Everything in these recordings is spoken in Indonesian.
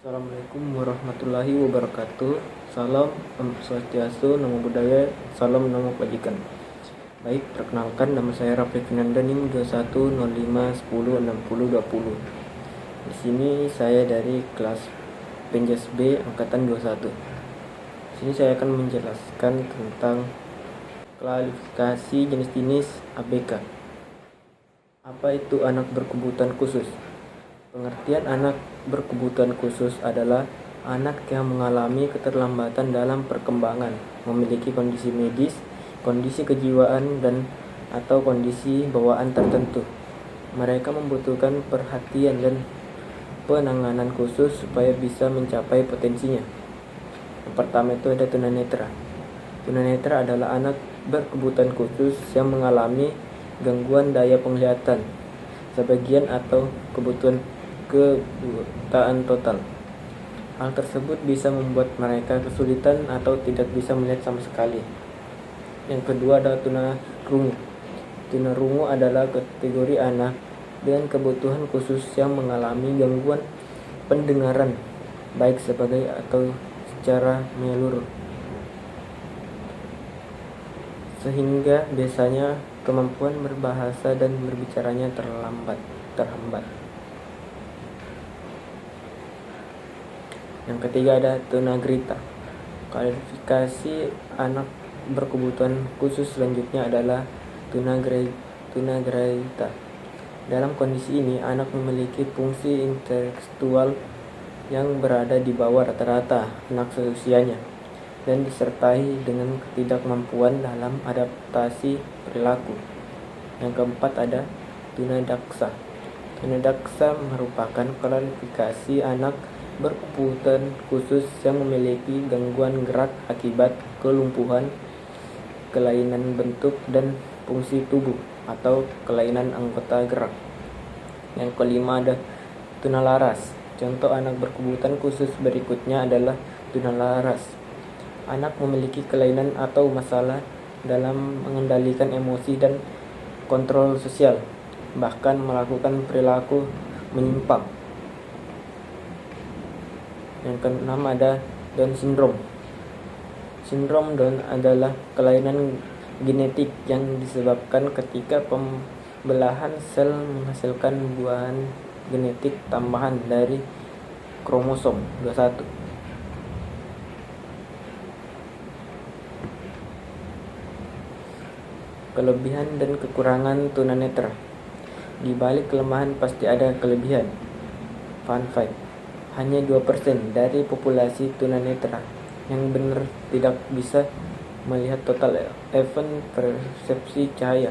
Assalamualaikum warahmatullahi wabarakatuh. Salam Om Swastiastu, Namo Buddhaya, Salam Namo Kebajikan. Baik, perkenalkan nama saya Raffi Finanda NIM 2105106020. Di sini saya dari kelas Penjas B angkatan 21. Di sini saya akan menjelaskan tentang klasifikasi jenis-jenis ABK. Apa itu anak berkebutuhan khusus? Pengertian anak berkebutuhan khusus adalah anak yang mengalami keterlambatan dalam perkembangan, memiliki kondisi medis, kondisi kejiwaan, dan atau kondisi bawaan tertentu. Mereka membutuhkan perhatian dan penanganan khusus supaya bisa mencapai potensinya. Yang pertama itu ada tunanetra. Tunanetra adalah anak berkebutuhan khusus yang mengalami gangguan daya penglihatan sebagian atau kebutaan total. Hal tersebut bisa membuat mereka kesulitan atau tidak bisa melihat sama sekali. Yang kedua adalah tunarungu. Tunarungu adalah kategori anak dengan kebutuhan khusus yang mengalami gangguan pendengaran, baik sebagai atau secara menyeluruh, sehingga biasanya kemampuan berbahasa dan berbicaranya terhambat. Yang ketiga ada tunagrita. Klasifikasi anak berkebutuhan khusus selanjutnya adalah tunagrita. Dalam kondisi ini, anak memiliki fungsi intelektual yang berada di bawah rata-rata anak seusianya dan disertai dengan ketidakmampuan dalam adaptasi perilaku. Yang keempat ada tunadaksa. Tunadaksa merupakan klasifikasi anak berkebutuhan khusus yang memiliki gangguan gerak akibat kelumpuhan, kelainan bentuk dan fungsi tubuh, atau kelainan anggota gerak. Yang kelima ada tunalaras. Contoh anak berkebutuhan khusus berikutnya adalah tunalaras. Anak memiliki kelainan atau masalah dalam mengendalikan emosi dan kontrol sosial, bahkan melakukan perilaku menyimpang. Yang keenam ada Down syndrome. Sindrom Down adalah kelainan genetik yang disebabkan ketika pembelahan sel menghasilkan buahan genetik tambahan dari kromosom 21. Kelebihan dan kekurangan tunanetra. Di balik kelemahan pasti ada kelebihan. Fun fact: hanya 2% dari populasi tunanetra yang benar tidak bisa melihat total event persepsi cahaya,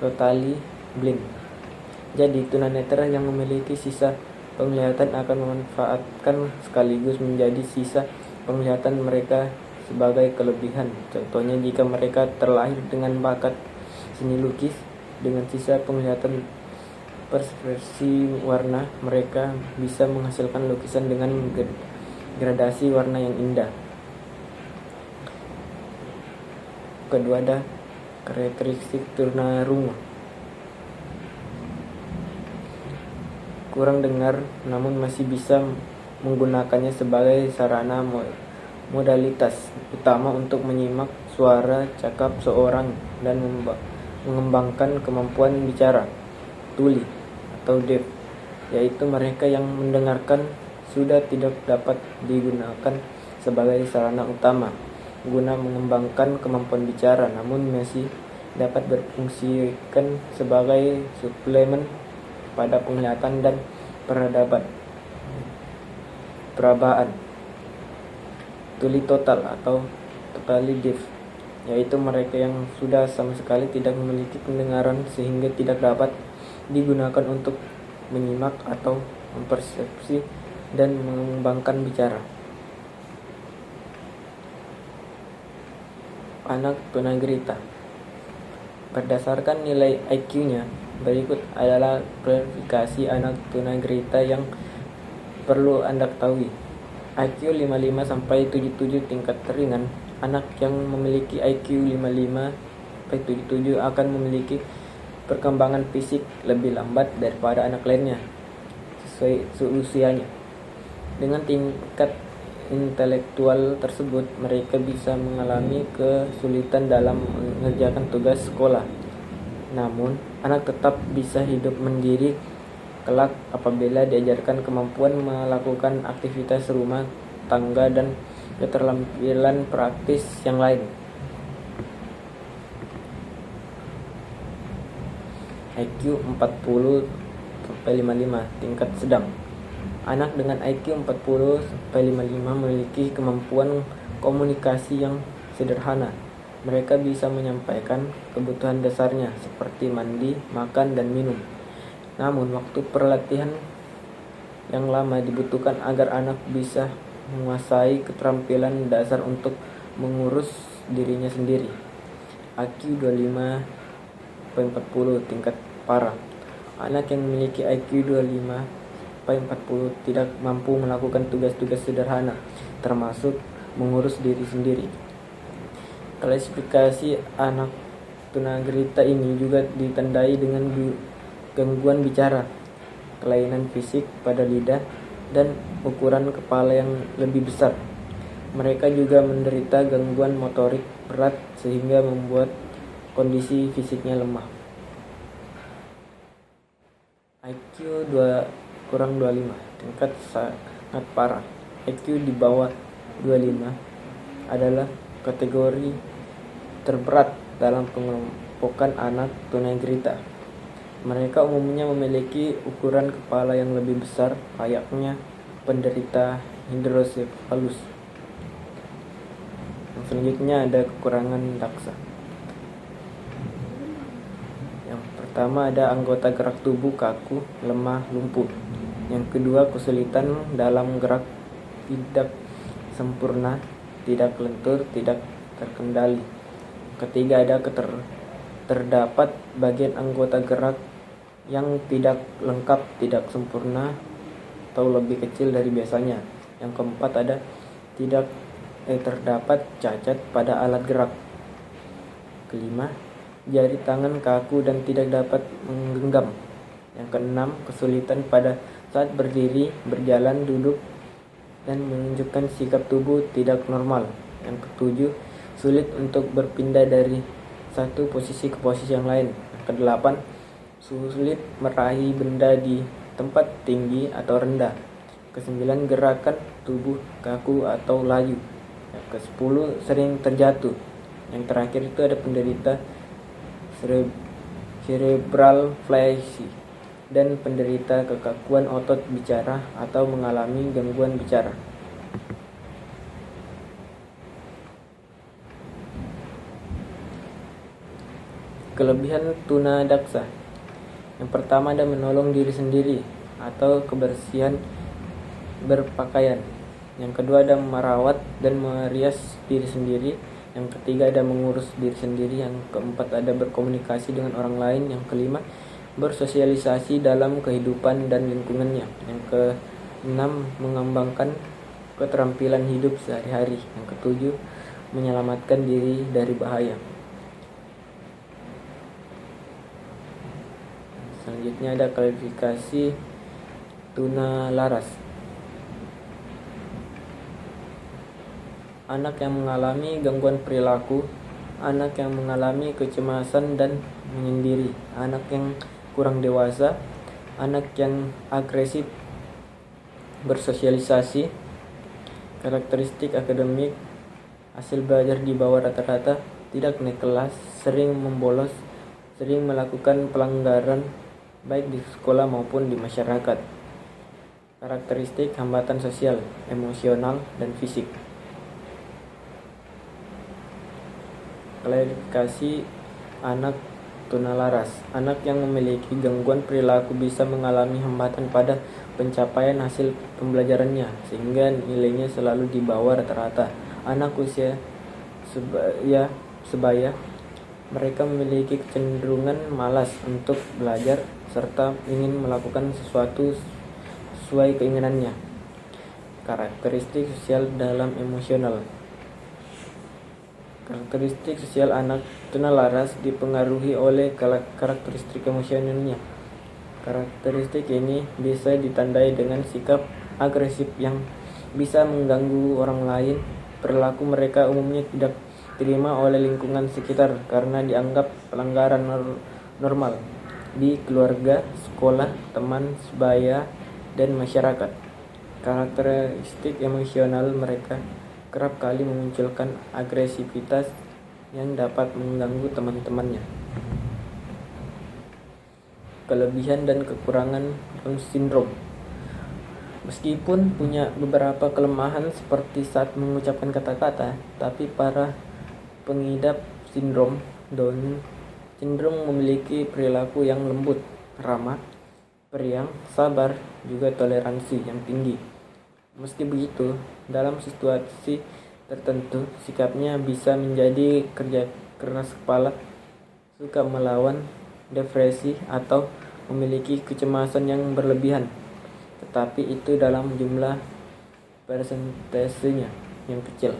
totally blind. Jadi tunanetra yang memiliki sisa penglihatan akan memanfaatkan sekaligus menjadi sisa penglihatan mereka sebagai kelebihan. Contohnya, jika mereka terlahir dengan bakat seni lukis dengan sisa penglihatan persepsi warna, mereka bisa menghasilkan lukisan dengan gradasi warna yang indah. Kedua ada karakteristik tunarungu. Kurang dengar namun masih bisa menggunakannya sebagai sarana modalitas utama untuk menyimak suara cakap seorang dan mengembangkan kemampuan bicara, tuli atau deaf, yaitu mereka yang mendengarkan sudah tidak dapat digunakan sebagai sarana utama guna mengembangkan kemampuan bicara, namun masih dapat berfungsikan sebagai suplemen pada penglihatan dan perabaan. Tuli total atau totally deaf, yaitu mereka yang sudah sama sekali tidak memiliki pendengaran sehingga tidak dapat digunakan untuk menyimak atau mempersepsi dan mengembangkan bicara. Anak tunagrita. Berdasarkan nilai IQ-nya, berikut adalah klasifikasi anak tunagrita yang perlu Anda ketahui. IQ 55 sampai 77 tingkat ringan. Anak yang memiliki IQ 55 sampai 77 akan memiliki perkembangan fisik lebih lambat daripada anak lainnya sesuai usianya. Dengan tingkat intelektual tersebut, mereka bisa mengalami kesulitan dalam mengerjakan tugas sekolah. Namun, anak tetap bisa hidup mandiri kelak apabila diajarkan kemampuan melakukan aktivitas rumah tangga dan keterampilan praktis yang lain. IQ 40-55 tingkat sedang. Anak dengan IQ 40-55 memiliki kemampuan komunikasi yang sederhana. Mereka bisa menyampaikan kebutuhan dasarnya seperti mandi, makan, dan minum. Namun, waktu perlatihan yang lama dibutuhkan agar anak bisa menguasai keterampilan dasar untuk mengurus dirinya sendiri. IQ 25-40 tingkat parah. Anak yang memiliki IQ 25-40 tidak mampu melakukan tugas-tugas sederhana, termasuk mengurus diri sendiri. Klasifikasi anak tunagrita ini juga ditandai dengan gangguan bicara, kelainan fisik pada lidah, dan ukuran kepala yang lebih besar. Mereka juga menderita gangguan motorik berat sehingga membuat kondisi fisiknya lemah. IQ 2-25 tingkat sangat parah. IQ di bawah 25 adalah kategori terberat dalam pengelompokan anak tunagrita. Mereka umumnya memiliki ukuran kepala yang lebih besar, layaknya penderita hidrosefalus. Yang selanjutnya ada kekurangan daksa. Yang pertama ada anggota gerak tubuh kaku, lemah, lumpuh. Yang kedua, kesulitan dalam gerak tidak sempurna, tidak lentur, tidak terkendali. Ketiga, ada terdapat bagian anggota gerak yang tidak lengkap, tidak sempurna, atau lebih kecil dari biasanya. Yang keempat, ada terdapat cacat pada alat gerak. Kelima, jari tangan kaku dan tidak dapat menggenggam. Yang keenam, kesulitan pada saat berdiri, berjalan, duduk, dan menunjukkan sikap tubuh tidak normal. Yang ketujuh, sulit untuk berpindah dari satu posisi ke posisi yang lain. Yang kedelapan, sulit meraih benda di tempat tinggi atau rendah. Kesembilan, gerakan tubuh kaku atau layu. Yang ke-10, sering terjatuh. Yang terakhir itu ada penderita cerebral palsy dan penderita kekakuan otot bicara atau mengalami gangguan bicara. Kelebihan tunadaksa. Yang pertama ada menolong diri sendiri atau kebersihan berpakaian. Yang kedua ada merawat dan merias diri sendiri. Yang ketiga ada mengurus diri sendiri. Yang keempat ada berkomunikasi dengan orang lain. Yang kelima bersosialisasi dalam kehidupan dan lingkungannya. Yang keenam mengembangkan keterampilan hidup sehari-hari. Yang ketujuh menyelamatkan diri dari bahaya. Selanjutnya ada klasifikasi tunalaras. Anak yang mengalami gangguan perilaku, anak yang mengalami kecemasan dan menyendiri, anak yang kurang dewasa, anak yang agresif bersosialisasi, karakteristik akademik, hasil belajar di bawah rata-rata, tidak naik kelas, sering membolos, sering melakukan pelanggaran baik di sekolah maupun di masyarakat. Karakteristik hambatan sosial, emosional, dan fisik. Klasifikasi anak tunalaras. Anak yang memiliki gangguan perilaku bisa mengalami hambatan pada pencapaian hasil pembelajarannya sehingga nilainya selalu di bawah rata-rata. Anak usia sebaya, mereka memiliki kecenderungan malas untuk belajar serta ingin melakukan sesuatu sesuai keinginannya. Karakteristik sosial dalam emosional. Karakteristik sosial anak tunalaras dipengaruhi oleh karakteristik emosionalnya. Karakteristik ini bisa ditandai dengan sikap agresif yang bisa mengganggu orang lain. Perilaku mereka umumnya tidak diterima oleh lingkungan sekitar karena dianggap pelanggaran normal di keluarga, sekolah, teman sebaya, dan masyarakat. Karakteristik emosional mereka kerap kali memunculkan agresivitas yang dapat mengganggu teman-temannya. Kelebihan dan kekurangan Down syndrome. Meskipun punya beberapa kelemahan seperti saat mengucapkan kata-kata, tapi para pengidap sindrom Down cenderung memiliki perilaku yang lembut, ramah, periang, sabar, juga toleransi yang tinggi. Meski begitu, dalam situasi tertentu, sikapnya bisa menjadi kerja keras kepala, suka melawan, depresi, atau memiliki kecemasan yang berlebihan. Tetapi itu dalam jumlah persentasenya yang kecil.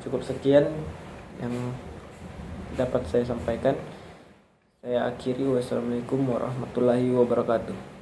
Cukup sekian yang dapat saya sampaikan. Saya akhiri. Wassalamualaikum warahmatullahi wabarakatuh.